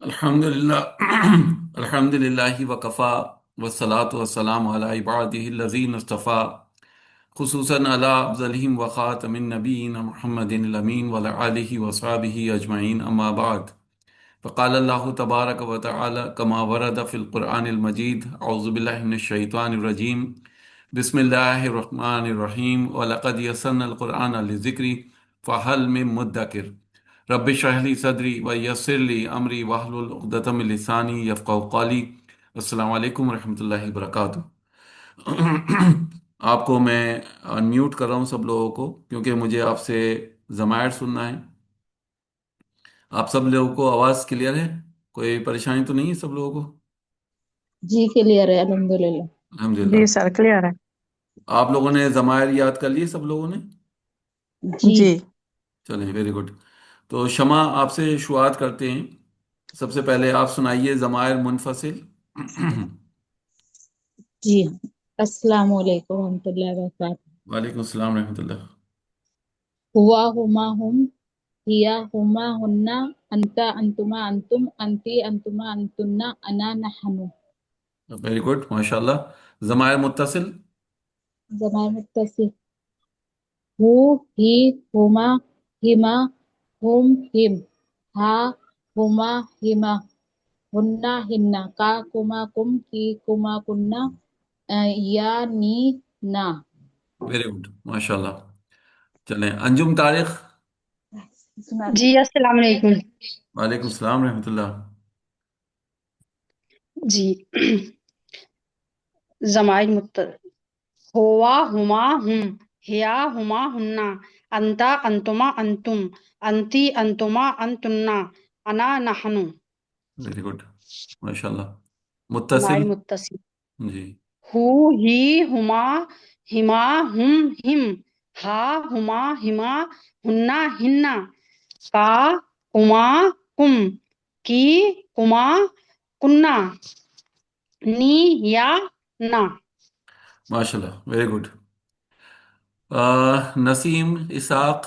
الحمدللہ الحمدللہ وکفا والصلاة والسلام علی عبادہ الذین اصطفیٰ خصوصاً علی افضلہم وخاتم النبیین محمد الامین وعلی آلہ وصحبہ اجمعین اما بعد فقال اللہ تبارک وتعالی کما ورد فی القرآن المجید اعوذ باللہ من الشیطان الرجیم بسم اللہ الرحمن الرحیم وَلَقَدْ يَسَّرْنَا الْقُرْآنَ لِلذِّكْرِ فَهَلْ مِن مُدَّكِرٍ رب اشرح لي صدری ویسر لی امری واحلل عقدۃ من لسانی یفقهوا قولی۔ السلام علیکم ورحمۃ اللہ وبرکاتہ۔ آپ کو میں انمیوٹ کر رہا ہوں سب لوگوں کو کیونکہ مجھے آپ سے ضمائر سننا ہے۔ آپ سب لوگوں کو آواز کلیئر ہے؟ کوئی پریشانی تو نہیں ہے سب لوگوں کو؟ جی کلیئر ہے الحمدللہ۔ الحمدللہ۔ جی سر کلیئر ہے۔ آپ لوگوں نے ضمائر یاد کر لیے سب لوگوں نے؟ جی جی چلیں ویری گڈ۔ تو شمع آپ سے شروعات کرتے ہیں۔ سب سے پہلے آپ سنائیے ضمائر منفصل۔ جی السلام علیکم ورحمۃ اللہ وبرکاتہ۔ وعلیکم السلام ورحمۃ اللہ۔ ہوا ہما ہم، ہیا ہما ہننا، انتا انتما انتم، انتی انتما انتن، انا نحن۔ ویری گڈ ماشاء اللہ۔ ضمائر متصل۔ ضمائر متصل، ہو، ہی، ہما، ہما، ہم، ہم، ہا، ہما، ہما، ہننا، ہننا، کا، کما، کم، کی، کما، کننا، یا، نی، نا۔ ویری گڈ ماشاء اللہ۔ چلیں انجم طارق۔ جی السلام علیکم۔ وعلیکم السلام ورحمۃ اللہ۔ جی ضمائر ہوا ہما ہم، ہیا ہما ہننا، انتا انتما انتم، انتی انتما انتنا، انا نحن۔ ویری گڈ ماشاء اللہ۔ متصل۔ ضمائر متصل، جی۔ ہو، ہی، ہما، ہما، ہم، ہا، ہما، ہما، ہننا، ہننا، کا، کما، کم، کی، کما، کننا، نی، یا، نا۔ ماشاء اللہ ویری گڈ۔ نسیم اسحاق۔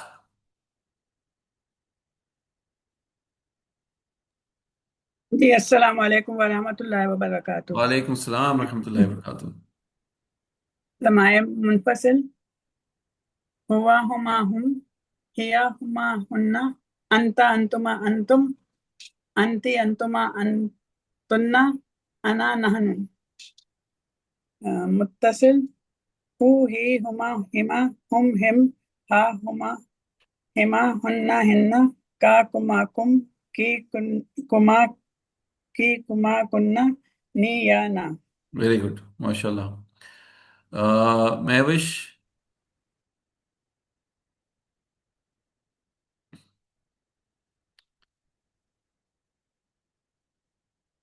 جی السلام علیکم ورحمۃ اللہ وبرکاتہ۔ وعلیکم السلام ورحمۃ اللہ وبرکاتہ۔ ضمائر منفصل، ہوا ہما ہم، ہیا ہما ہننا، انتا انتما انتم، انتی انتما انتن، انا نحن۔ متصل، ہو، ہی، ہما، ہما، ہم، ہم، ہا، ہما، ہما، ہننا، ہننا، کا، کما، کم، کی، کما، کی، کما، کننا، نی، یا، نا۔ ویری گڈ ماشاء اللہ۔ مہوش۔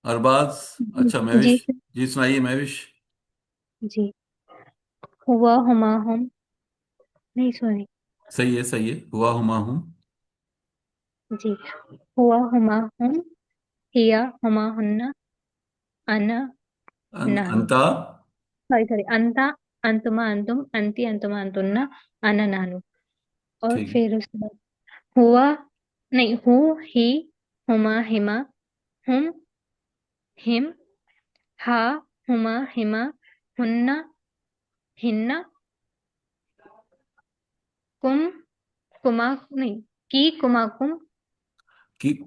ارباز۔ اچھا مہوش، جی جی سنائیے مہوش۔ جی ہوا ہما ہم، نہیں سوری، صحیح ہے صحیح ہے، ہوا ہما ہوں۔ جی ہوا ہما ہم، ہیا ہما ہننا، انا نحن، انتا۔ سوری انتا انتما انتم، انتی انتما انتن، انا نحن۔ اور ٹھیک ہے۔ پھر اس کے بعد ہوا، نہیں، ہو، ہی، ہما، ہما، ہم، ہم، ہا، ہما، ہما، ہننا، ہننا، کم، کما، نہیں، کی، کما، کم،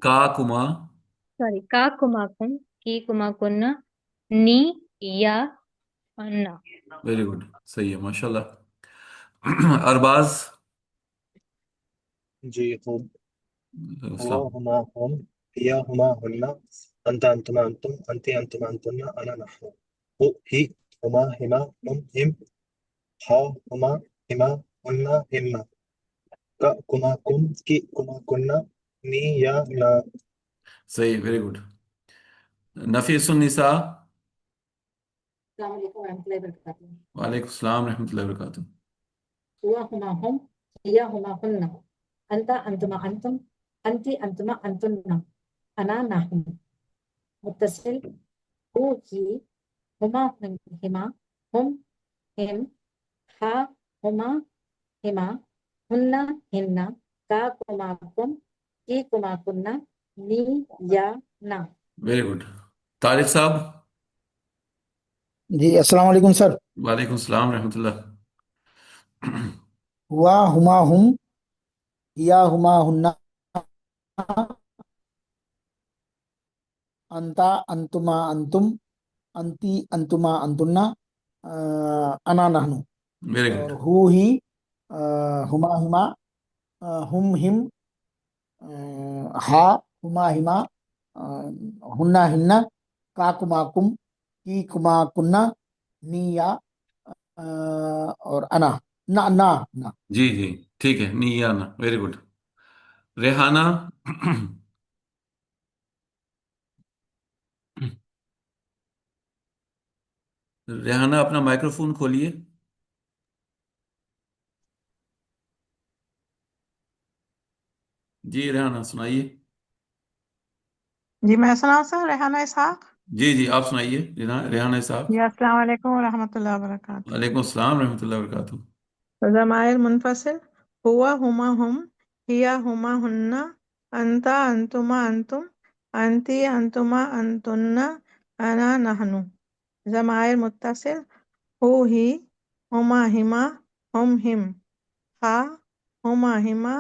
کا کما۔ سوری کا، کما، کم، کی، کما، کننا، نی، یا، نا۔ ویری گڈ صحیح ہے ماشاء اللہ۔ ارباز۔ جی ہوا السلام۔ ہما ہم، ہیا ہما ہننا، انتا انتما انتم، انتی انتما انتن، انا نحن۔ ہو، ہی، ہما، ہما، ہم، ہم، ہا، ہما، ہما، ہننا، ہننا، کا، کما، کم، کی، کما، کننا، نی، یا، نا۔ صحیح ویری گڈ۔ نفیس النساء۔ السلام علیکم ورحمۃ اللہ وبرکاتہ۔ وعلیکم السلام ورحمۃ اللہ وبرکاتہ۔ ہوا ہما ہم، ہیا ہما ہننا، انتا انتما انتم، انتی انتما انتن، انا نحن۔ متصل، ہو، ہی، ہما، ہما، ہم، ہم، ہا، ہما، ہما، ہننا، ہننا، کا، کما، کم، کی، کما، کننا، نی یا نا. Very good. طارق صاحب. جی السلام علیکم سر. وعلیکم السلام رحمۃ اللہ. ہوا ہما ہم ہیا ہما ہننا انتا انتما انتم انتی انتما انتنا انا نحنو. ویری اور گڈ. ہو ہی ہما ہما ہم ہم ہا ہما ہما ہننا ہننا کا کما کم کی کما کننا نی یا اور انا نا نا نا. جی جی ٹھیک ہے. نیانا. Very good. ریحانہ. ریحانہ اپنا مائکروفون کھولیے. جی ریحانہ سنائیے. جی میں سناؤں سر ریحانہ اسحاق. جی جی آپ سنائیے ریحانہ صاحب. جی السلام علیکم ورحمۃ اللہ وبرکاتہ. وعلیکم السلام رحمۃ اللہ وبرکاتہ. ضمائر منفصل ہوا ہما ہم ہیا ہما ہننا انتا انتما انتم انتی انتما انتن انا نحنو. ضمائر متصل ہو ہی ہما ہما ہم ہم ہا ہما ہما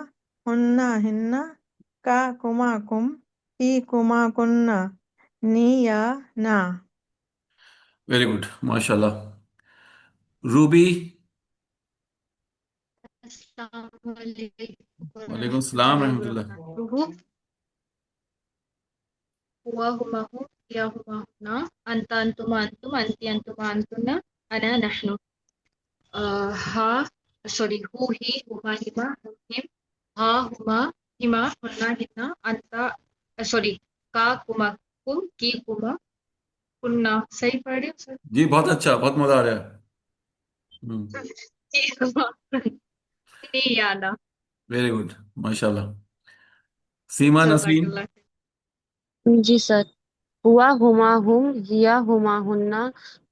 ہننا ہننا کا کما کم کی کما کننا نی یا نا. ویری گڈ ماشاء اللہ. روبی. السلام علیکم وعلیکم ورحمۃ السلام اللہ رحمۃ اللہ. وبرکاتہ. ہوا ہما ہوں یا ہما ہونا انتا انتما انتم انتی انتما انتن انا نحن. ہا سوری ہو ہی ہما ہما ہم ہم ہا ہما ہما ہننا ہننا انتا سوری کا کما کم کی کما کننا. صحیح پڑھ رہی ہوں سر؟ جی بہت اچھا. بہت مزہ آ رہا ہے. کی کما نہیں یادا. ویری گڈ ماشاء اللہ. سیما جزاک نسرین. اللہ. جی سر. ہوا ہما ہم ہیا ہما ہننا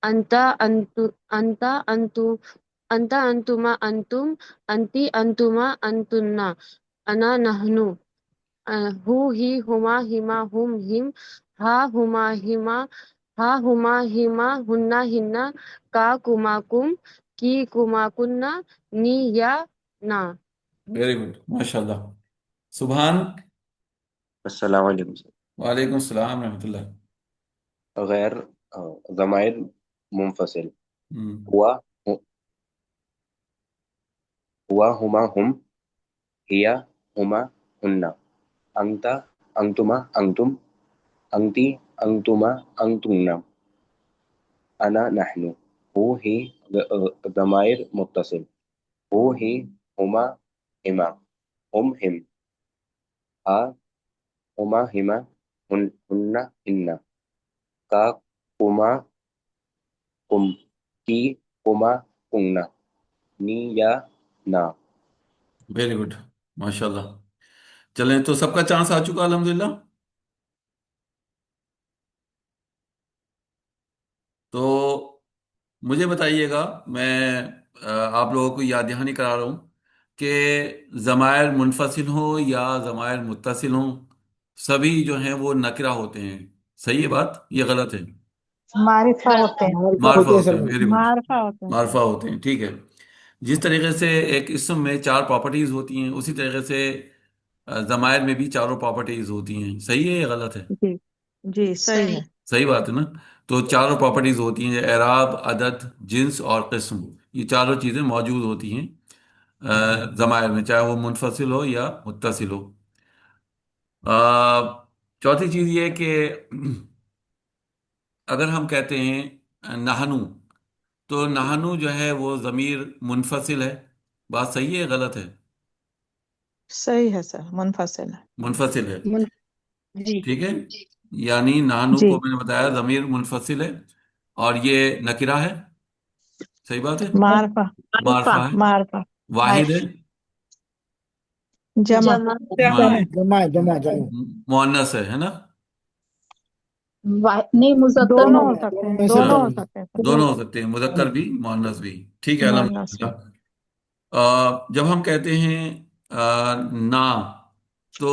انتا انتا انتا انتما انتم انتی انتما انتنا انا نحنو. ہو ہی ہما ہما ہم ہم ہا ہما ہما ہننا ہننا کا کما کم کی کما کننا نی یا نا. ویری گڈ ماشاء اللہ. سبحان. السلام علیکم سر. وعلیکم السلام رحمۃ اللہ. غیر ضمائر منفصل ہم، ہوا ہوا ہما ہم ہیا ہما ہننا انتا انتما انتم انتی انتما انتن انا نحن. ہو ہی ضمائر متصل ہو ہی ہما ہما ہم ہم ہا ہما ہما ہننا ہننا کا کما کم کی کما کننا نی یا نا. ویری گڈ ماشاء اللہ. چلیں تو سب کا چانس آ چکا الحمدللہ. تو مجھے بتائیے گا. میں آپ لوگوں کو یاد دہانی کرا رہا ہوں کہ ضمائر منفصل ہوں یا ضمائر متصل ہوں سبھی جو ہیں وہ نکرہ ہوتے ہیں. صحیح ہے بات یہ غلط ہے؟ معرفہ غلط. ہوتے ہیں. معرفہ معرفہ ہوتے ہیں ہوتے سر. ہیں. Very good. معرفہ ہوتے ہیں. معرفہ ہوتے ہیں. ٹھیک ہے. جس طریقے سے ایک اسم میں 4 پراپرٹیز ہوتی ہیں اسی طریقے سے ضمائر میں بھی 4 پراپرٹیز ہوتی ہیں. صحیح ہے یا غلط ہے؟ جی جی صحیح ہے. صحیح. صحیح بات ہے نا. تو 4 پراپرٹیز ہوتی ہیں اعراب عدد جنس اور قسم. یہ 4 چیزیں موجود ہوتی ہیں ضمائر میں چاہے وہ منفصل ہو یا متصل ہو. چوتھی چیز یہ کہ اگر ہم کہتے ہیں نحنو تو نحنو جو ہے وہ ضمیر منفصل ہے. بات صحیح ہے غلط ہے؟ صحیح ہے سر منفصل ہے. منفصل ہے. جی ٹھیک ہے. یعنی نحنو جی کو میں نے بتایا ضمیر منفصل ہے اور یہ نکرہ ہے. صحیح بات ہے. معرفہ معرفہ ہے. معرفہ واحد ہے. جمع جمع ہاں جمع جمع جمع. مؤنث ہے نا. نہیں مذکر دونوں ہو ہو گیا. سکتے دونوں ہیں. میں سے دونوں ہو کوئی. سکتے ہیں سر. دونوں ہو سکتے ہیں مذکر بھی مؤنث بھی. ٹھیک ہے مؤنث الحمدللہ. جب ہم کہتے ہیں نا تو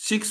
6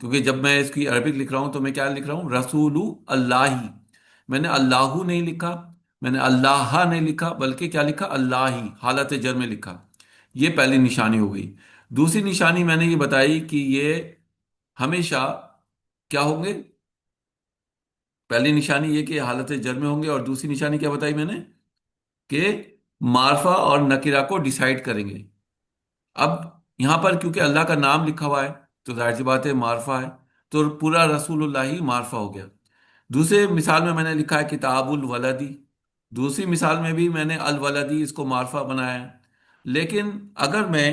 کیونکہ جب میں اس کی عربک لکھ رہا ہوں تو میں کیا لکھ رہا ہوں؟ رسول اللہ. میں نے اللہ نہیں لکھا، میں نے اللہ نہیں لکھا، بلکہ کیا لکھا؟ اللہ ہی، حالت جر میں لکھا. یہ پہلی نشانی ہو گئی. دوسری نشانی میں نے یہ بتائی کہ یہ ہمیشہ کیا ہوں گے؟ پہلی نشانی یہ کہ حالت جر میں ہوں گے، اور دوسری نشانی کیا بتائی میں نے؟ کہ معرفہ اور نکرہ کو ڈیسائیڈ کریں گے. اب یہاں پر کیونکہ اللہ کا نام لکھا ہوا ہے تو ظاہر سی بات ہے معرفہ ہے، تو پورا رسول اللہ ہی معرفہ ہو گیا. دوسرے مثال میں نے لکھا ہے کتاب الولدی، دوسری مثال میں بھی میں نے الولدی اس کو معرفہ بنایا ہے. لیکن اگر میں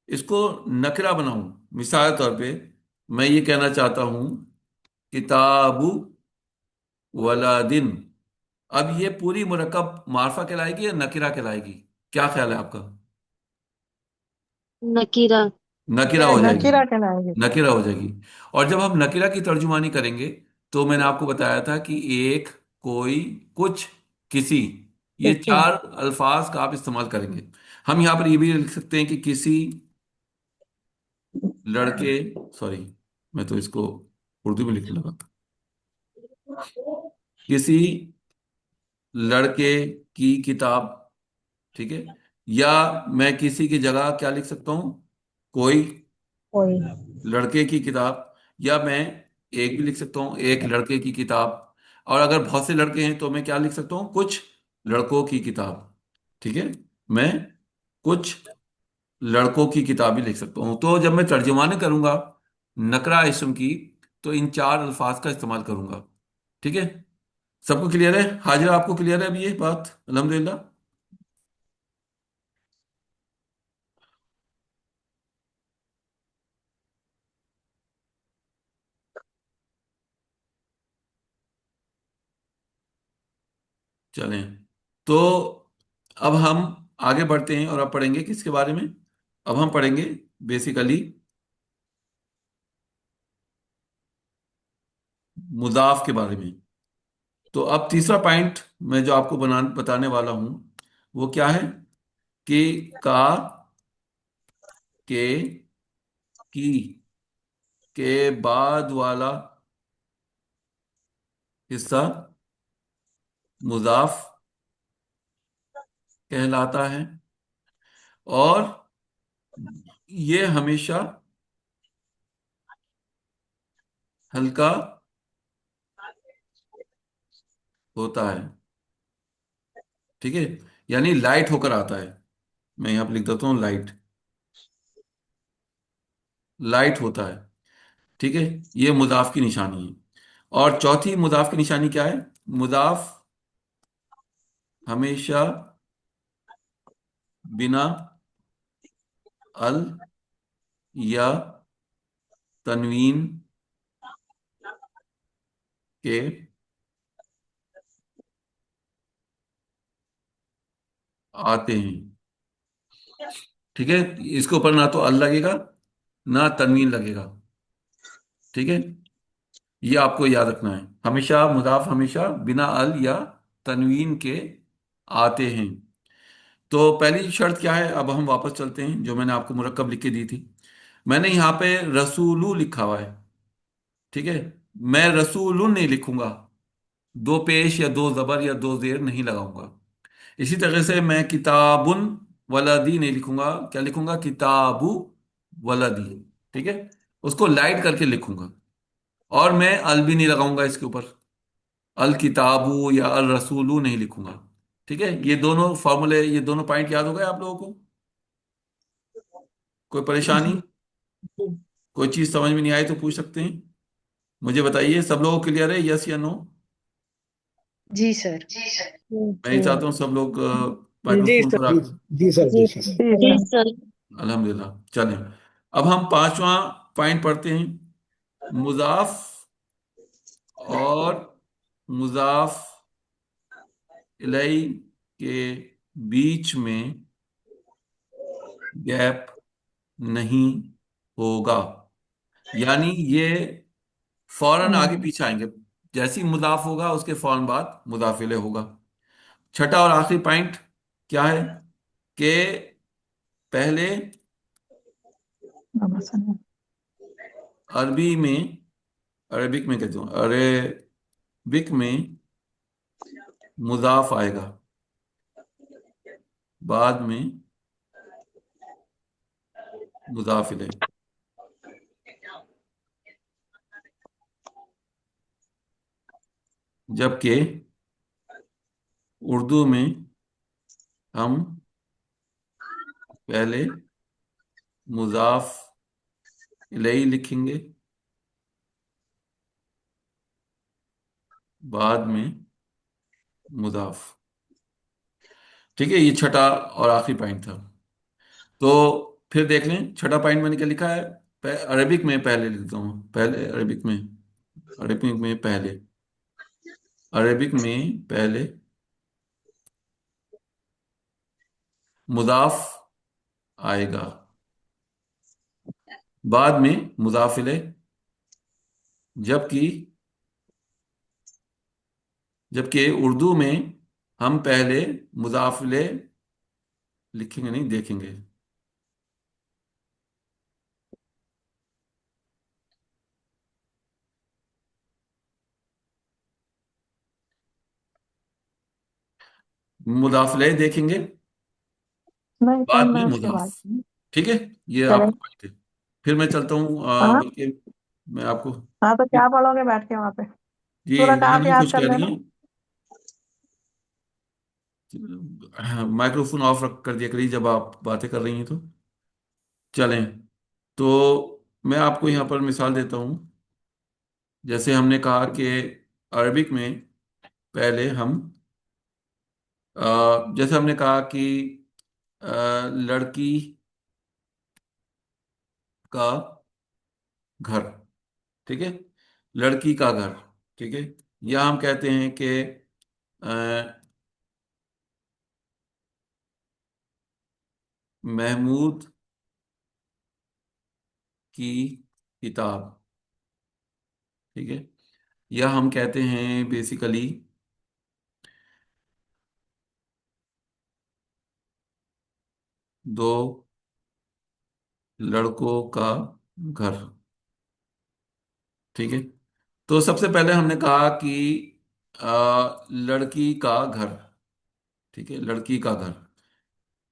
اس کو نکرہ بناؤں، مثال طور پہ میں یہ کہنا چاہتا ہوں کتاب ولادن، اب یہ پوری مرکب معرفہ کہلائے گی یا نکرہ کہلائے گی؟ کیا خیال ہے آپ کا؟ نکیرہ. نکرہ ہو جائے گی. نکیرہ کہلائے گی. نکرہ ہو جائے گی. اور جب ہم نکرہ کی ترجمانی کریں گے تو میں نے آپ کو بتایا تھا کہ ایک، کوئی، کچھ، کسی، یہ کسی. چار الفاظ کا آپ استعمال کریں گے. ہم یہاں پر یہ بھی لکھ سکتے ہیں کہ کسی لڑکے، سوری میں تو اس کو اردو میں لکھنے لگا تھا، کسی لڑکے کی کتاب. ٹھیک ہے؟ یا میں کسی کی جگہ کیا لکھ سکتا ہوں؟ کوئی کوئی. لڑکے کی کتاب. یا میں ایک بھی لکھ سکتا ہوں، ایک لڑکے کی کتاب. اور اگر بہت سے لڑکے ہیں تو میں کیا لکھ سکتا ہوں؟ کچھ لڑکوں کی کتاب. ٹھیک ہے؟ میں کچھ لڑکوں کی کتاب بھی لکھ سکتا ہوں. تو جب میں ترجمانی کروں گا نکرہ اسم کی تو ان چار الفاظ کا استعمال کروں گا. ٹھیک ہے؟ سب کو کلیئر ہے؟ حاضرہ آپ کو کلیئر ہے ابھی یہ بات؟ الحمدللہ. چلیں، تو اب ہم آگے بڑھتے ہیں اور اب پڑھیں گے کس کے بارے میں؟ اب ہم پڑھیں گے بیسیکلی مضاف کے بارے میں. تو اب تیسرا پوائنٹ میں جو آپ کو بتانے والا ہوں وہ کیا ہے کہ کا، کے، کی کے بعد والا حصہ مضاف کہلاتا ہے، اور یہ ہمیشہ ہلکا ہوتا ہے. ٹھیک ہے؟ یعنی لائٹ ہو کر آتا ہے. میں یہاں پہ لکھ دیتا ہوں لائٹ، لائٹ ہوتا ہے. ٹھیک ہے؟ یہ مضاف کی نشانی ہے. اور چوتھی مضاف کی نشانی کیا ہے؟ مضاف ہمیشہ بنا ال یا تنوین کے آتے ہیں. ٹھیک ہے؟ اس کے اوپر نہ تو ال لگے گا نہ تنوین لگے گا. ٹھیک ہے؟ یہ آپ کو یاد رکھنا ہے. ہمیشہ مضاف ہمیشہ بنا ال یا تنوین کے آتے ہیں. تو پہلی شرط کیا ہے؟ اب ہم واپس چلتے ہیں جو میں نے آپ کو مرکب لکھ کے دی تھی. میں نے یہاں پہ رسولو لکھا ہوا ہے. ٹھیک ہے؟ میں رسول نہیں لکھوں گا، دو پیش یا دو زبر یا دو زیر نہیں لگاؤں گا. اسی طرح سے میں کتاب ولدی نہیں لکھوں گا. کیا لکھوں گا؟ کتاب ولدی. ٹھیک ہے؟ اس کو لائٹ کر کے لکھوں گا. اور میں ال بھی نہیں لگاؤں گا اس کے اوپر، الکتاب یا الرسول نہیں لکھوں گا. ٹھیک ہے؟ یہ دونوں فارمولے، یہ دونوں پوائنٹ یاد ہو گئے آپ لوگوں کو؟ کوئی پریشانی، کوئی چیز سمجھ میں نہیں آئی تو پوچھ سکتے ہیں. مجھے بتائیے سب لوگوں کو کلیئر ہے؟ یس یا نو؟ جی سر. میں یہ چاہتا ہوں سب لوگ جی مائکروفون سر. پر جی جی سر، جی سر. جی سر. الحمدللہ. چلیں اب ہم پانچواں پوائنٹ پڑھتے ہیں. مضاف اور مضاف الیہ کے بیچ میں گیپ نہیں ہوگا. یعنی یہ فوراً آگے پیچھے آئیں گے، جیسی مضاف ہوگا اس کے فوراً بعد مضاف الیہ ہوگا. چھٹا اور آخری پوائنٹ کیا ہے کہ پہلے عربی میں، عربک میں کہتا ہوں، عربک میں مضاف آئے گا، بعد میں مضاف الیہ، جبکہ اردو میں ہم پہلے مضاف الیہ لکھیں گے، بعد میں مضاف۔ ٹھیک ہے، یہ چھٹا اور آخری پوائنٹ تھا۔ تو پھر دیکھ لیں چھٹا پوائنٹ میں نے کیا لکھا ہے، عربک میں پہلے لکھتا ہوں، پہلے عربک میں، عربک میں پہلے، عربک میں پہلے مضاف آئے گا، بعد میں مضاف الیہ، جبکہ اردو میں ہم پہلے مضاف الیہ لکھیں گے، نہیں دیکھیں گے۔ مضاف الیہ دیکھیں گے، نہیں بعد 10 میں منٹ کے مضاف۔ بعد ٹھیک ہے، یہ آپ چلیں۔ کو پوائنٹ ہے۔ پھر میں چلتا ہوں، ہاں بلکہ میں آپ کو، ہاں، تو کیا پڑھو گے بیٹھ کے وہاں پہ؟ جی سورہ کہف مہربانی یاد کچھ کر کہہ رہی لینا۔ ہیں، مائکرو فون آف رکھ کر دیا کریے جب آپ باتیں کر رہی ہیں تو۔ چلیں، تو میں آپ کو یہاں پر مثال دیتا ہوں۔ جیسے ہم نے کہا کہ عربک میں پہلے ہم، جیسے ہم نے کہا کہ لڑکی کا گھر، ٹھیک ہے، لڑکی کا گھر، ٹھیک ہے، یا ہم کہتے ہیں کہ محمود کی کتاب، ٹھیک ہے، یا ہم کہتے ہیں بیسیکلی دو لڑکوں کا گھر، ٹھیک ہے۔ تو سب سے پہلے ہم نے کہا کہ لڑکی کا گھر، ٹھیک ہے، لڑکی کا گھر۔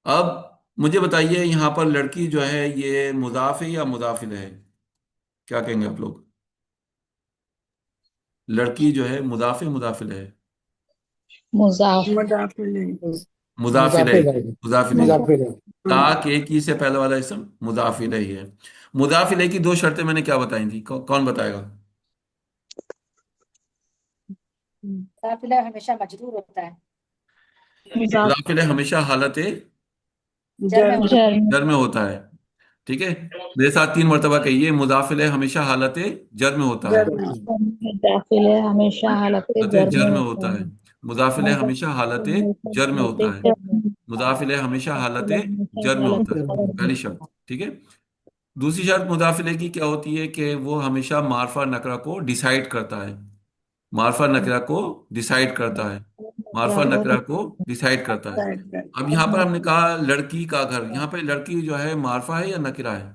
اب مجھے بتائیے یہاں پر لڑکی جو ہے یہ مضاف ہے یا مضاف الیہ ہے؟ کیا کہیں گے آپ لوگ؟ لڑکی جو ہے مضاف ہے مضاف الیہ ہے؟ مضاف مضاف الیہ۔ مضاف مضاف الیہ، الیہ، مضاف الیہ۔ مضاف الیہ۔ تا کہ کی سے پہلے والا اسم مضاف الیہ ہے۔ مضاف الیہ کی دو شرطیں میں نے کیا بتائی تھی، کون بتائے گا؟ قافلہ ہمیشہ مجرور ہوتا ہے، مضاف مضاف الیہ ہمیشہ حالت جر میں ہوتا جر جر میں ہوتا ہے، ٹھیک ہے، میرے ساتھ 3 مرتبہ کہیے، مضاف الیہ ہمیشہ حالت جر میں ہوتا ہے، جر میں۔ داخلے ہمیشہ حالت حالت جر جر میں میں ہوتا ہوتا ہے۔ ہے، مضاف الیہ مضاف ہمیشہ حالت ہمیشہ جر میں حالت ہوتا ہے، جر میں، مضاف الیہ ہمیشہ حالت داخلے ہمیشہ جر میں حالت ہوتا ہے، جر میں۔ پہلی شرط، ٹھیک ہے۔ دوسری شرط مضاف الیہ کی کیا ہوتی ہے کہ وہ ہمیشہ معرفہ نکرہ کو ڈیسائیڈ کرتا ہے، معرفہ نکرہ کو ڈیسائیڈ کرتا ہے، معرفہ نکرہ کو ڈیسائیڈ کرتا ہے۔ سائڈ پہ۔ اب یہاں پر ہم نے کہا لڑکی کا گھر، یہاں پہ لڑکی جو ہے معرفہ ہے یا نکرہ ہے؟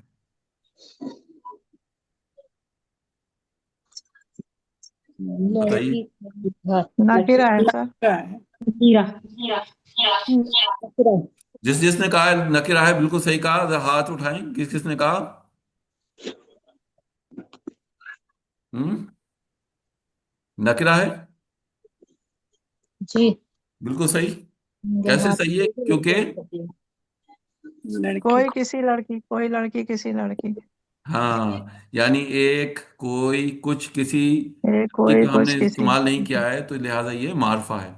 بتائیے۔ لڑکی کا گھر، ناکرہ ہے سر۔ کیا ہے؟ نکیرہ، نکیرہ۔ جس نے کہا نکرہ ہے بالکل صحیح کہا، ذرا ہاتھ اٹھائیں، کس نے کہا؟ ہم نکرہ ہے، جی بالکل صحیح۔ کیسے جناب، صحیح ہے؟ کیونکہ لڑکی کوئی کسی لڑکی، کوئی لڑکی کسی لڑکی، ہاں، یعنی ایک، کوئی، کچھ، کسی ایک کی کوئی تو ہم نے کچھ کسی۔ استعمال نہیں کیا ہے، تو لہٰذا یہ معرفہ ہے،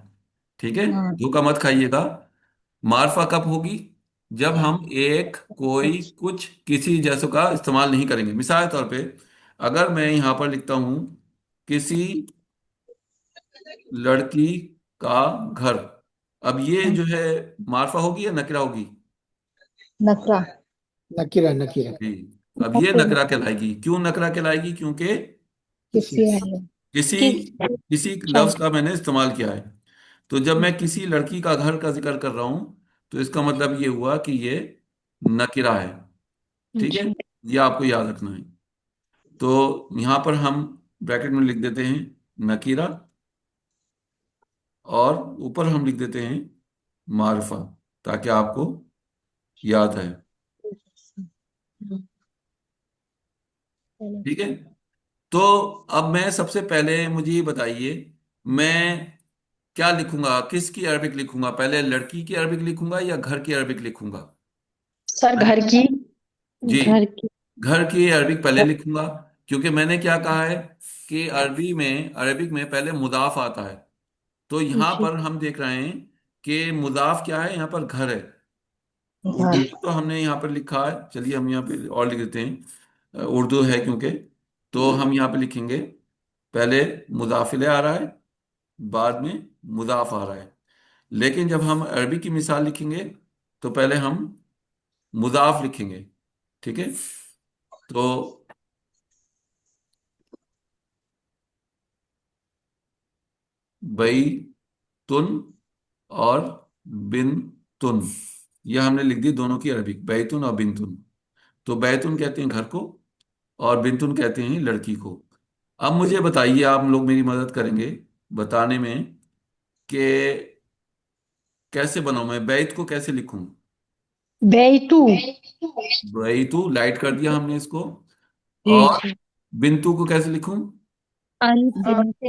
ٹھیک ہے، ہاں دھوکہ مت کھائیے گا۔ معرفہ کب ہوگی؟ جب ہم ایک، کوئی، کچھ، کسی جیسوں کا استعمال نہیں کریں گے۔ مثال کے طور پہ اگر میں یہاں پر لکھتا ہوں کسی لڑکی کا گھر، اب یہ جو ہے معرفہ ہوگی یا نکرہ ہوگی؟ نکرہ، نکیرہ، نکیرہ، جی، اب یہ نکرہ کہلائے گی۔ کیوں نکرہ کہلائے گی؟ کیونکہ کسی کسی ہے، کسی کس کسی شخص، لفظ کا میں نے استعمال کیا ہے۔ تو جب میں کسی لڑکی کا گھر کا ذکر کر رہا ہوں تو اس کا مطلب یہ ہوا کہ یہ نکرہ ہے، ٹھیک ہے، یہ آپ کو یاد رکھنا ہے۔ تو یہاں پر ہم بریکٹ میں لکھ دیتے ہیں نکیرہ اور اوپر ہم لکھ دیتے ہیں معرفہ تاکہ آپ کو یاد ہے. ٹھیک ہے. تو اب میں سب سے پہلے مجھے یہ بتائیے میں کیا لکھوں گا, کس کی عربک لکھوں گا؟ پہلے لڑکی کی عربک لکھوں گا یا گھر کی عربک لکھوں گا؟ سر گھر کی جی, گھر کی گھر کی عربک پہلے لکھوں گا کیونکہ میں نے کیا کہا ہے کہ عربک میں پہلے مضاف آتا ہے. تو یہاں جی پر ہم دیکھ رہے ہیں کہ مضاف کیا ہے, یہاں پر گھر ہے. اردو گھر میں تو ہم نے یہاں پر لکھا ہے, چلیے ہم یہاں پہ اور لکھ دیتے ہیں, اردو ہے کیونکہ, تو ہم یہاں پہ لکھیں گے پہلے مضاف الیہ آ رہا ہے بعد میں مضاف آ رہا ہے. لیکن جب ہم عربی کی مثال لکھیں گے تو پہلے ہم مضاف لکھیں گے. ٹھیک ہے. تو بئی تن اور بن تن, یہ ہم نے لکھ دی دونوں کی عربک, بیتن اور بنتن. تو بیتن کہتے ہیں گھر کو اور بنتن کہتے ہیں لڑکی کو. اب مجھے بتائیے, آپ لوگ میری مدد کریں گے بتانے میں کہ کیسے بناؤں, میں بیت کو کیسے لکھوں؟ بیتو بیتو لائٹ کر دیا ہم نے اس کو. جی اور جی بنتو کو کیسے لکھوں؟ البنت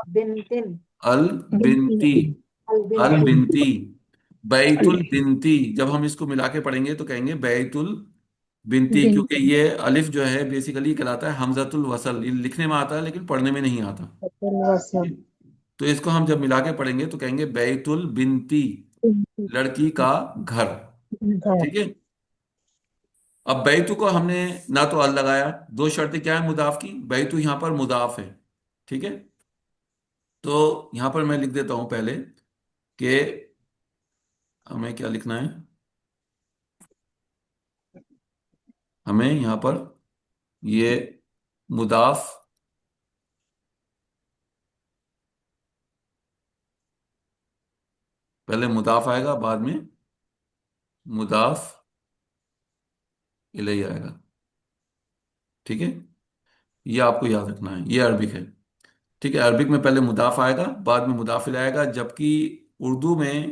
بنتن البنتی. بنتی البنتی البنتی. بیت البنتی جب ہم اس کو ملا کے پڑھیں گے تو کہیں گے بیت البنتی, کیونکہ بنتی یہ الف جو ہے بیسیکلی کہلاتا ہے حمزۃ الوصل. یہ لکھنے میں آتا ہے لیکن پڑھنے میں نہیں آتا. الوسل تو اس کو ہم جب ملا کے پڑھیں گے تو کہیں گے بیت البنتی, بنتی لڑکی کا گھر. گھر ٹھیک ہے. اب بیتو کو ہم نے نہ تو ال لگایا, دو شرطیں کیا ہے مضاف کی, بیتو یہاں پر مضاف ہے. ٹھیک ہے. تو یہاں پر میں لکھ دیتا ہوں پہلے کہ ہمیں کیا لکھنا ہے, ہمیں یہاں پر یہ مضاف پہلے مضاف آئے گا بعد میں مضاف الیہ آئے گا. ٹھیک ہے. یہ آپ کو یاد رکھنا ہے, یہ عربک ہے. ٹھیک ہے. عربک میں پہلے مضاف آئے گا بعد میں مضاف الیہ آئے گا, جبکہ اردو میں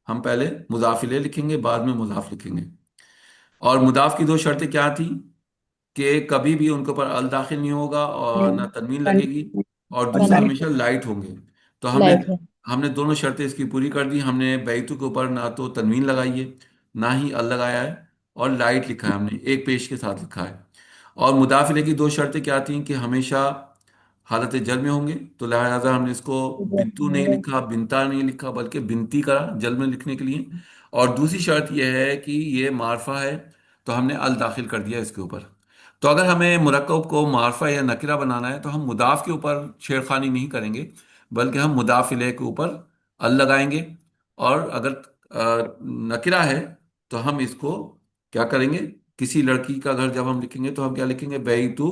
ہم پہلے مضاف الیہ لکھیں گے بعد میں مضاف لکھیں گے. اور مضاف کی دو شرطیں کیا تھیں کہ کبھی بھی ان کے اوپر ال داخل نہیں ہوگا اور نہ تنوین لگے گی, اور دوسرا ہمیشہ لائٹ ہوں گے. تو لائٹ ہے ہم نے دونوں شرطیں اس کی پوری کر دی. ہم نے بیتو کے اوپر نہ تو تنوین لگائی ہے نہ ہی ال لگایا ہے, اور لائٹ لکھا ہے ہم نے, ایک پیش کے ساتھ لکھا ہے. اور مضاف الیہ کی دو شرطیں کیا تھیں کہ ہمیشہ حالت جر میں ہوں گے, تو لہذا ہم نے اس کو بنتو نہیں لکھا, بنتا نہیں لکھا, بلکہ بنتی کرا جل میں لکھنے کے لیے. اور دوسری شرط یہ ہے کہ یہ معرفہ ہے تو ہم نے ال داخل کر دیا اس کے اوپر. تو اگر ہمیں مرکب کو معرفہ یا نکرہ بنانا ہے تو ہم مضاف کے اوپر چھیڑخانی نہیں کریں گے, بلکہ ہم مضاف الیہ کے اوپر ال لگائیں گے. اور اگر نکرہ ہے تو ہم اس کو کیا کریں گے, کسی لڑکی کا گھر جب ہم لکھیں گے تو ہم کیا لکھیں گے, بیتو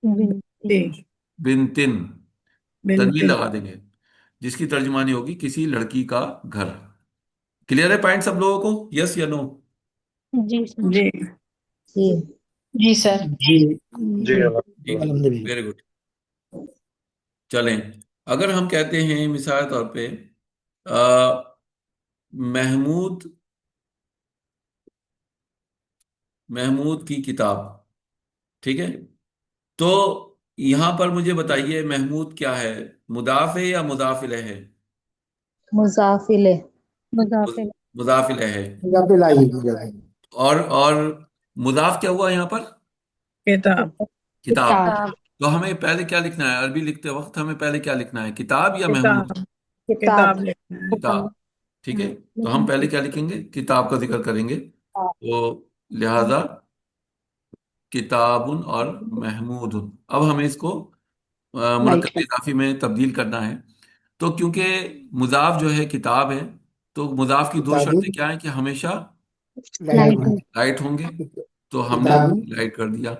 بنتی بنتن, تنوین بنتن لگا دیں گے, جس کی ترجمانی ہوگی کسی لڑکی کا گھر. کلیئر ہے پوائنٹ سب لوگوں کو, یس یا نو؟ جی سر جی جی جی سر جی جی جی جی, الحمدللہ. Very good. چلیں, اگر ہم کہتے ہیں مثال طور پہ محمود محمود کی کتاب. ٹھیک ہے. تو یہاں پر مجھے بتائیے محمود کیا ہے, مضاف ہے یا مضاف الیہ ہے؟ مضافلے مضافل مضاف الیہ ہے. یہاں پہ لائیے کی جگہ. اور مضاف کیا ہوا یہاں پر؟ کتاب کتاب. کتاب کتاب تو ہمیں پہلے کیا لکھنا ہے, عربی لکھتے وقت ہمیں پہلے کیا لکھنا ہے, کتاب یا محمود؟ کتاب کتاب کتاب لکھنا ہے کتاب. ٹھیک ہے. تو ہم پہلے کیا لکھیں گے, کتاب کا ذکر کریں گے. تو لہذا کتاب اور محمود. اب ہمیں اس کو لائٹ مرکب اضافی میں تبدیل کرنا ہے. تو کیونکہ مضاف جو ہے کتاب ہے, تو مضاف کی دو کتابی شرطیں کیا ہیں کہ ہمیشہ لائٹ لائٹ ہوں گے, تو ہم نے کتابی لائٹ کر دیا.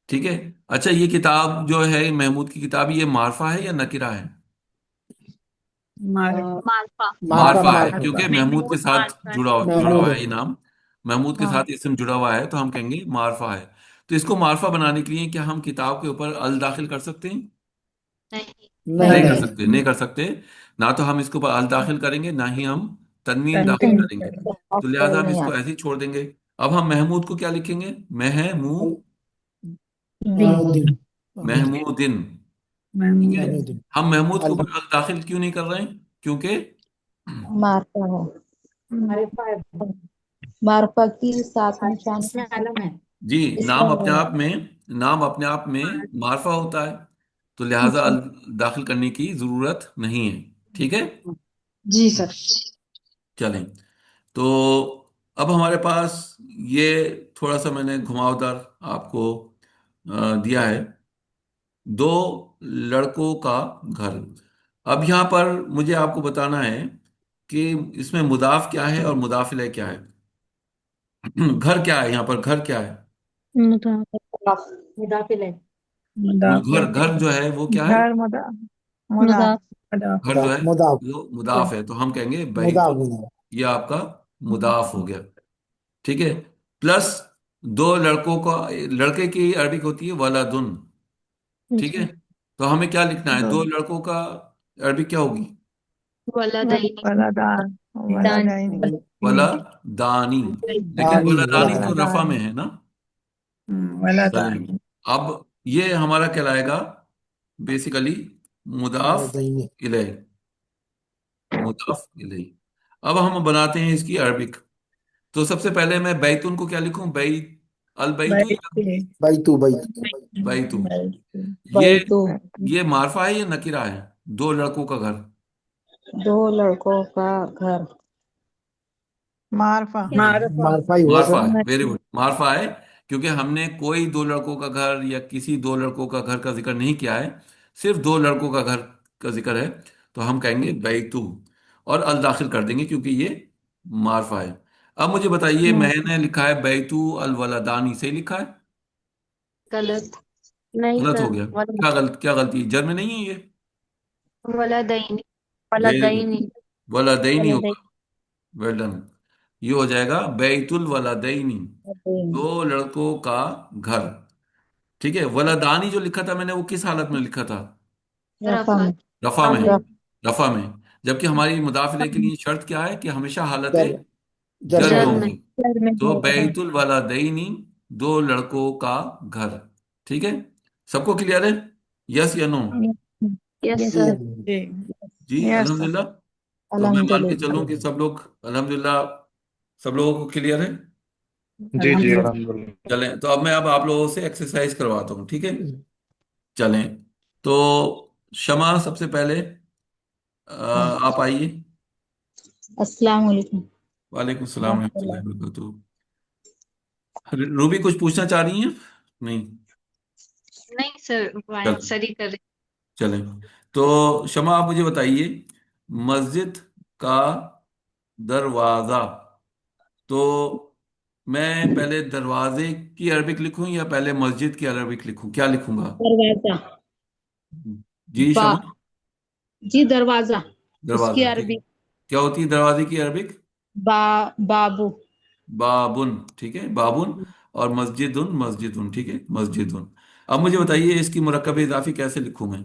ٹھیک ہے. اچھا, یہ کتاب جو ہے محمود کی کتاب, یہ معرفہ ہے یا نکرہ ہے؟ معرفہ معرفہ معرفہ ہے, معرفہ کیونکہ محمود کے محمود ساتھ معرفہ ہے جڑا محمود ہوا ہے. ہے یہ نام, محمود کے ہاں ساتھ اسم جڑا ہوا ہے, تو ہم کہیں گے معرفہ ہے. تو اس کو معرفہ بنانے کے لیے کیا ہم کتاب کے اوپر ال داخل کر سکتے ہیں؟ نہیں نہیں کر نہیں سکتے، نہیں کر سکتے۔ نہ تو ہم اس کے اوپر ال داخل کریں گے، نہ ہی ہم تنوین داخل تنوین کریں گے، کریں۔ تو لہٰذا ہم اس کو ایسے ہی چھوڑ دیں گے۔ اب ہم محمود کو کیا لکھیں گے؟ دن محمودن، ٹھیک ہے؟ محمود دن ہم محمود کے اوپر ال داخل کیوں نہیں کر رہے ہیں؟ کیونکہ معرفہ ہے، معرفہ ہے، معرفہ کی ساتھ نشان اس میں علم ہے۔ جی، اس نام میں اپنے آپ میں، نام اپنے آپ میں معرفہ ہوتا ہے، تو لہٰذا ال داخل کرنے کی ضرورت نہیں ہے، ٹھیک ہے؟ جی سر۔ چلیں، تو اب ہمارے پاس یہ تھوڑا سا میں نے گھماؤ دار آپ کو دیا ہے، دو لڑکوں کا گھر۔ اب یہاں پر مجھے آپ کو بتانا ہے کہ اس میں مضاف کیا ہے اور مضاف الیہ کیا ہے۔ گھر کیا ہے یہاں پر؟ گھر کیا ہے؟ مداخل ہے۔ گھر، مدافع گھر جو ہے وہ کیا ہے؟ گھر مضاف مدافع گھر جو ہے مضاف وہ مضاف ہے، تو ہم کہیں گے بیت، مضاف مضاف یہ آپ کا مضاف ہو گیا، ٹھیک ہے؟ پلس دو لڑکوں کا، لڑکے کی عربک ہوتی ہے ولدن، ٹھیک ہے؟ تو ہمیں کیا لکھنا ہے؟ دو دو لڑکوں کا عربک کیا ہوگی؟ ولدین ولدان دان ولدین ولدانی، لیکن دانی ولدانی تو ولدان رفع میں ہے نا؟ چلیں، ولدان اب یہ ہمارا کہلائے گا بیسیکلی مضاف ولدین الیہ، مضاف الیہ۔ اب ہم بناتے ہیں اس کی عربک۔ تو سب سے پہلے میں بیتن کو کیا لکھوں؟ بیت، البیتو بیت یا بیتو بیت بیتو؟ بیت یہ بیتو، یہ معرفہ ہے یا نکرہ ہے؟ دو لڑکوں کا گھر، دو لڑکوں کا گھر، معرفہ معرفہ معرفہ ہی ہوا معرفہ سر ہے، ویری گڈ، معرفہ ہے، کیونکہ ہم نے کوئی دو لڑکوں کا گھر یا کسی دو لڑکوں کا گھر کا ذکر نہیں کیا ہے، صرف دو لڑکوں کا گھر کا ذکر ہے، تو ہم کہیں گے بیتو اور الداخل کر دیں گے کیونکہ یہ معرفہ ہے۔ اب مجھے بتائیے، میں نے لکھا ہے بیتو الولدانی، صحیح لکھا ہے؟ غلط نہیں غلط سر، ہو گیا؟ کیا غلطی؟ جر میں نہیں ہے یہ؟ ولدین ویری گڈ، ولدین ولدینی ہوگا، ولدین، ویل ڈن۔ یہ ہو جائے گا بیت الولدینی، دو لڑکوں کا گھر، ٹھیک ہے؟ ولدانی جو لکھا تھا میں نے، وہ کس حالت میں لکھا تھا؟ رفع میں، رفع میں، آمین رفع میں، جبکہ ہماری مداخلے کے لیے شرط کیا ہے کہ ہمیشہ حالت جر جر جر میں میں جر ہوگا میں ہوں گی، گھر میں تو ہوگا، بیت الولدینی، دو لڑکوں کا گھر، ٹھیک ہے؟ سب کو کلیئر ہے؟ یس یا نو؟ یس یس سر جی جی یس الحمدللہ۔ تو میں مان کے الحمدللہ، چلوں کہ سب لوگ الحمدللہ، سب لوگوں کو کلیئر ہے؟ جی جی الحمدللہ۔ الحمدللہ۔ چلیں، تو اب میں آپ لوگوں سے ایکسرسائز کرواتا ہوں، ٹھیک ہے؟ چلیں، تو شمع سب سے پہلے آپ آئیے۔ السلام علیکم وعلیکم السلام ورحمۃ ورحمۃ اللہ۔ اللہ وبرکاتہ۔ روبی کچھ پوچھنا چاہ رہی ہیں؟ نہیں؟ نہیں سر، چل سری کر رہے چلیں، تو شمع آپ مجھے بتائیے، مسجد کا دروازہ، تو میں پہلے دروازے کی عربک لکھوں یا پہلے مسجد کی عربک لکھوں؟ کیا لکھوں گا؟ دروازہ، جی با، شمع؟ جی دروازہ، اس کی دروازہ، ٹھیک ہے۔ عربی کیا ہوتی ہے دروازے کی عربک؟ بابو، بابن، ٹھیک ہے، بابن، اور مسجدن، مسجدن، ٹھیک ہے، مسجدن۔ اب مجھے بتائیے اس کی مرکب اضافی کیسے لکھوں میں؟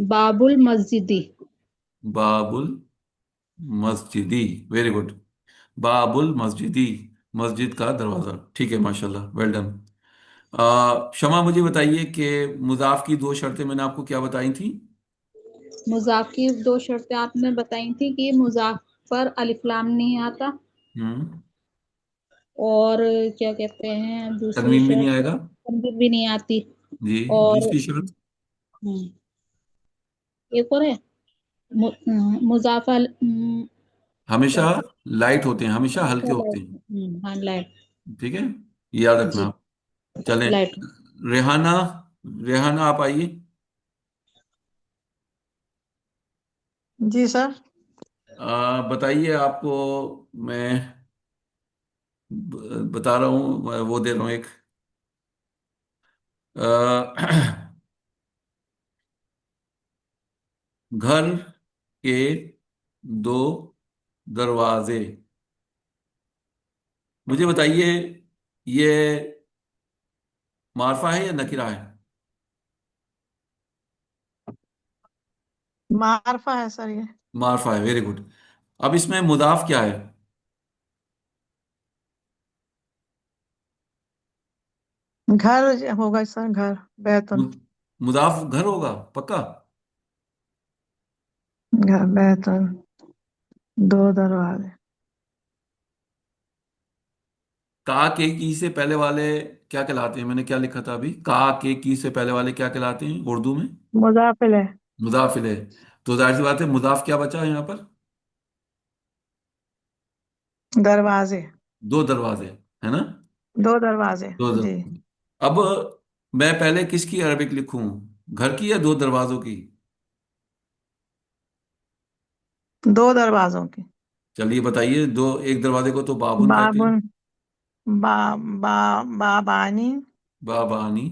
باب المسجدی، باب المسجدی، ویری گڈ، باب المسجدی، مسجد کا دروازہ، ٹھیک ہے، ماشاءاللہ، ویل ڈن۔ شمع مجھے بتائیے کہ مضاف کی دو شرطیں میں نے آپ کو کیا بتائی تھیں؟ مضاف کی دو شرطیں آپ نے بتائی تھی کہ مضاف پر الف لام نہیں آتا، ہوں، اور کیا کہتے ہیں دوسری تنوین بھی نہیں شرط، آئے گا؟ تنوین بھی نہیں آتی، جی، اور دوسری شرط؟ ایک اور ہے مضاف ہمیشہ لائٹ ہوتے ہیں، ہمیشہ ہلکے ہوتے ہیں، ہاں لائٹ، ٹھیک ہے، یہ یاد رکھنا جی آپ۔ چلیں، لائٹ، ریحانہ، ریحانہ آپ آئیے۔ جی سر بتائیے، آپ کو میں بتا رہا ہوں، وہ دے رہا ہوں ایک گھر کے دو دروازے، مجھے بتائیے یہ معرفہ ہے یا نکرہ ہے؟ معرفہ ہے سر یہ. معرفہ ہے، ویری گڈ. اب اس میں مضاف کیا ہے؟ گھر ہوگا سر، گھر بیتن. مضاف گھر ہوگا پکا؟ گھر بیتن، دو دروازے. کا کے کی سے پہلے والے کیا کہلاتے ہیں؟ میں نے کیا لکھا تھا ابھی؟ کا کے کی سے پہلے والے کیا کہلاتے ہیں اردو میں؟ مضاف ہے. مضاف الیہ. تو ظاہر سی بات ہے مضاف کیا بچا ہے یہاں پر؟ دروازے. دو دروازے، ہے نا؟ دو دروازے دو جی. اب میں پہلے کس کی عربک لکھوں؟ گھر کی یا دو دروازوں کی؟ دو دروازوں کی. چلیے بتائیے. دو، ایک دروازے کو تو بابن کہتے ہیں. بابن، با با بابانی. بابانی.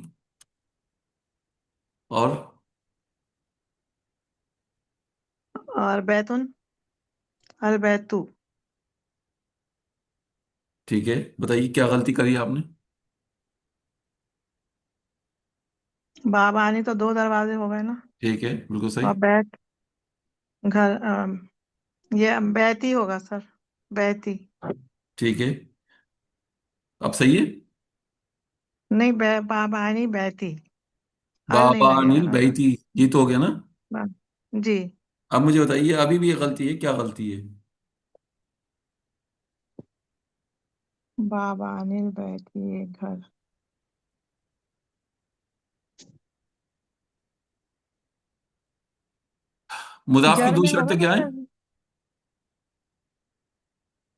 اور اور بیتن، البیتو. ٹھیک ہے، بتائیے کیا غلطی کری آپ نے؟ بابانی تو دو دروازے ہو گئے نا. ٹھیک ہے، بالکل صحیح. اور بیت، گھر. یہ بیتی ہوگا سر، بیتی. ٹھیک ہے، اب صحیح ہے. نہیں، بابانی بیتی. ال نہیں بابان لگے گا نا سر. البیتی، یہ تو ہو گیا نا. جی. اب مجھے بتائیے ابھی بھی یہ غلطی ہے، کیا غلطی ہے؟ بابانی بیتی گھر. مضاف کی جر دو میں ہوگا شرطیں نا کیا ہیں؟ سر،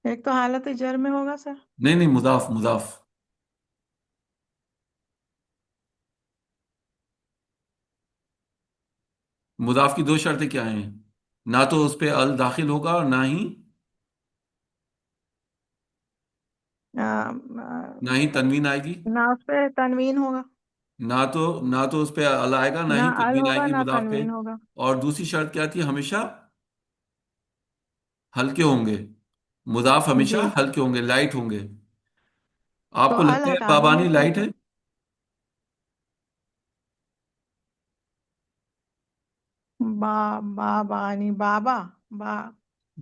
ایک تو حالت جر میں ہوگا سر. نہیں نہیں، مضاف مضاف. مضاف کی دو شرطیں کیا ہیں؟ نہ تو اس پہ ال داخل ہوگا اور نہ ہی نہ ہی تنوین آئے گی. نہ اس پہ تنوین ہوگا. نہ تو اس پہ ال آئے گا، نہ نہ ہی ال تنوین آئے ہوگا گی نہ مضاف پہ. تنوین ہوگا. اور دوسری شرط کیا تھی؟ ہمیشہ ہلکے ہوں گے. مضاف ہمیشہ جی. ہلکے ہوں گے، لائٹ ہوں گے. آپ تو کو ال لگتا ہے ہٹا دیں گے بابانی سر لائٹ پھر. ہے؟ بابانی بابا. با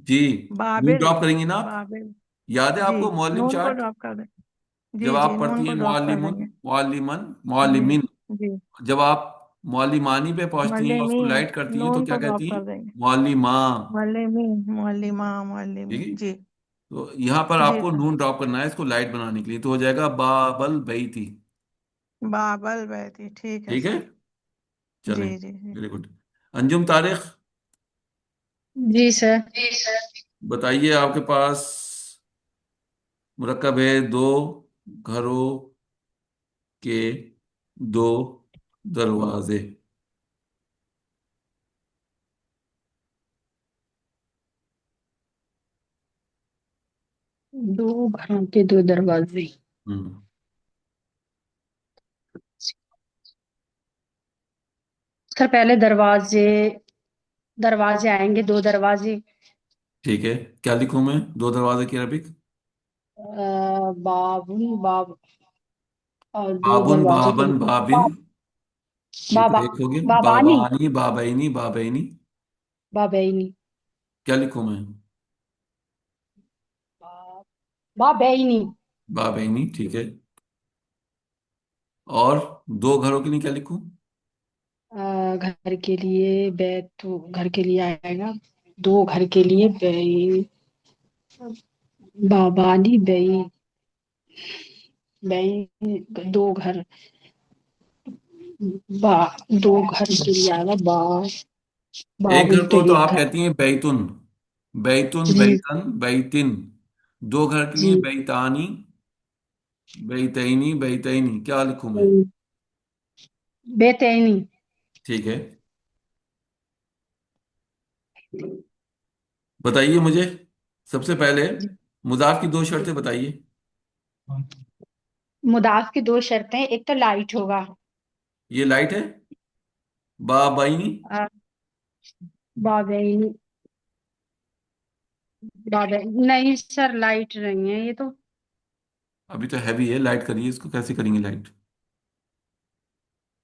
جی. نون بابل. ڈراپ کریں گے نا آپ؟ بابل. یاد ہے آپ جی، کو معلم نون کو چارٹ؟ ڈراپ کر دیں. جب جی جی، آپ نون پڑھتی کو ہیں ڈراپ کر دیں معلمن، گے. معلمن، جی معلمین، جی. جب آپ معلمانی پہ پہنچتی ہیں اور اس کو معلمین، لائٹ کرتی ہیں تو نون کیا کو ڈراپ کہتی ہیں؟ کر دیں گے. معلماں. معلمین، معلمہ، ٹھیک معلمین ہے. جی. تو یہاں پر آپ جی کو سر. نون ڈراپ کرنا ہے اس کو لائٹ بنانے کے لیے، تو ہو جائے گا بابل بیتی. بابل بیتی، ٹھیک ہے ٹھیک ہے، سر. چلیں. جی جی جی. Very good. انجم طارق، جی سر. بتائیے آپ کے پاس مرکب ہے دو گھروں کے دو دروازے. دو گھروں کے دو دروازے. ہوں. سر پہلے دروازے آئیں گے، دو دروازے. ٹھیک ہے، کیا لکھوں میں دو دروازے کی عربک؟ بابن باب، اور دو بابن دروازوں کے بابن بابن. باب. یہ تو بابا، ایک ہو گیا. بابانی، بابانی بابینی بابینی. بابینی. کیا لکھوں میں؟ بابینی. بابینی. ٹھیک ہے. اور دو گھروں کے لیے کیا لکھوں؟ گھر کے لیے بیت، تو گھر کے لیے آئے گا. دو گھر کے لیے بابانی دو گھر. با دو گھر کے لیے آئے گا ایک بابل گھر تو کو تو ایک آپ گھر. کہتی ہیں بیتن. بیتن، جی بیتن، بیتن. دو گھر کے جی. لیے بیتانی، بیتینی، بیتینی. کیا لکھوں میں؟ بیتینی. ٹھیک ہے. بتائیے مجھے سب سے پہلے مضاف کی دو شرطیں بتائیے. مضاف کی دو شرطیں، ایک تو لائٹ ہوگا. یہ لائٹ ہے. بابینی. بابینی. نہیں سر، لائٹ نہیں ہے یہ تو. ابھی تو ہیوی ہے، لائٹ کریے اس کو. کیسے کریں گے لائٹ؟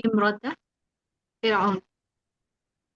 امرأة فرعون.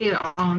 فرعون.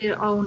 فرعون.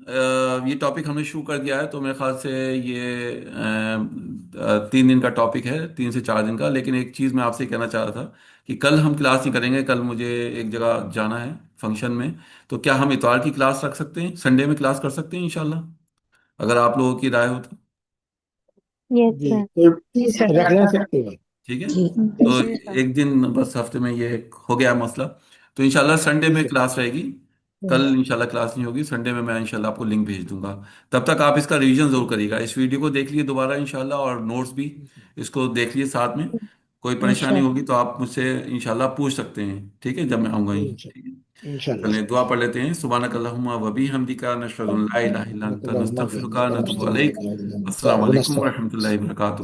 یہ ٹاپک ہم نے شروع کر دیا ہے، تو میرے خیال سے یہ 3 دن کا ٹاپک ہے، 3 سے 4 دن کا. لیکن ایک چیز میں آپ سے کہنا چاہ رہا تھا کہ کل ہم کلاس نہیں کریں گے. کل مجھے ایک جگہ جانا ہے فنکشن میں. تو کیا ہم اتوار کی کلاس رکھ سکتے ہیں، سنڈے میں کلاس کر سکتے ہیں انشاءاللہ، اگر آپ لوگوں کی رائے ہو تو؟ یس جی سر. کوئی رکھ لے سکتے ہیں. ٹھیک ہے. جی تو ایک دن بس ہفتے میں یہ ہو گیا مسئلہ. تو انشاءاللہ سنڈے میں ٹھیک ہے. کلاس رہے گی. کل انشاءاللہ کلاس نہیں ہوگی، سنڈے میں انشاءاللہ آپ کو لنک بھیج دوں گا. تب تک آپ اس کا ریویژن ضرور کریے گا. اس ویڈیو کو دیکھ لیے دوبارہ انشاءاللہ، اور نوٹس بھی اس کو دیکھ لیے ساتھ میں. کوئی پریشانی انشاءاللہ. ہوگی تو آپ مجھ سے انشاءاللہ پوچھ سکتے ہیں، ٹھیک ہے، جب میں آؤں گا. ٹھیک ہے. انشاءاللہ. چلیں دعا پڑھ لیتے ہیں. سبحانک اللہم و بحمدک، نشہد ان لا الہ الا انت، نستغفرک و نتوب الیک. السلام علیکم ورحمۃ اللہ وبرکاتہ.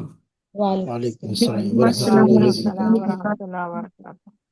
وعلیکم وعلیکم السلام ورحمۃ السلام اللہ علیکم وبرکاتہ. ورحمۃ اللہ وبرکاتہ.